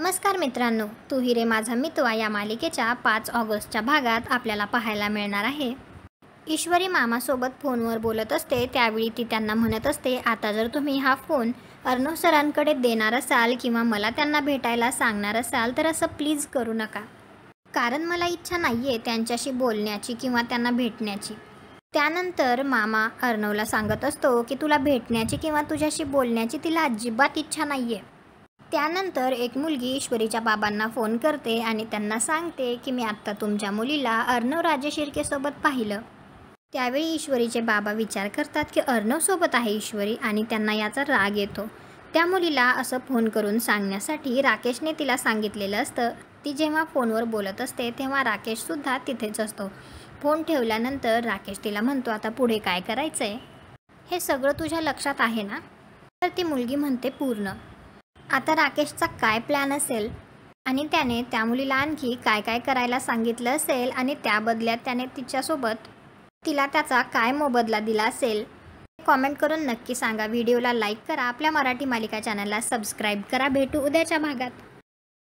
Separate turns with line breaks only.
नमस्कार मित्रांनो, तू ही रे माझा मितवा या मालिकेच्या 5 ऑगस्टच्या भागात आपल्याला पाहायला मिळणार आहे. ईश्वरी मामासोबत फोनवर बोलत असते त्यावेळी ती त्यांना म्हणत असते, आता जर तुम्ही हा फोन अर्णव सरांकडे देणार असाल किंवा मला त्यांना भेटायला सांगणार असाल तर असं प्लीज करू नका, कारण मला इच्छा नाही आहे त्यांच्याशी बोलण्याची किंवा त्यांना भेटण्याची. त्यानंतर मामा अर्णवला सांगत असतो की तुला भेटण्याची किंवा तुझ्याशी बोलण्याची तिला अजिबात इच्छा नाही आहे. त्यानंतर एक मुलगी ईश्वरीच्या बाबांना फोन करते आणि त्यांना सांगते की मी आत्ता तुमच्या मुलीला अर्णव राजेशिर्केसोबत पाहिलं. त्यावेळी ईश्वरीचे बाबा विचार करतात की अर्णवसोबत आहे ईश्वरी आणि त्यांना याचा राग येतो. त्या मुलीला असं फोन करून सांगण्यासाठी राकेशने तिला सांगितलेलं असतं. ती जेव्हा फोनवर बोलत असते तेव्हा राकेशसुद्धा तिथेच असतो. फोन ठेवल्यानंतर राकेश तिला म्हणतो, आता पुढे काय करायचं आहे हे सगळं तुझ्या लक्षात आहे ना? तर ती मुलगी म्हणते, पूर्ण. आता राकेशचा काय प्लॅन असेल आणि त्याने त्या मुलीला आणखी काय काय करायला सांगितलं असेल आणि त्या बदल्यात त्याने तिला त्याचा काय मोबदला दिला असेल, कॉमेंट करून नक्की सांगा. व्हिडिओला लाईक करा, आपल्या मराठी मालिका चॅनलला सबस्क्राईब करा. भेटू उद्याच्या भागात.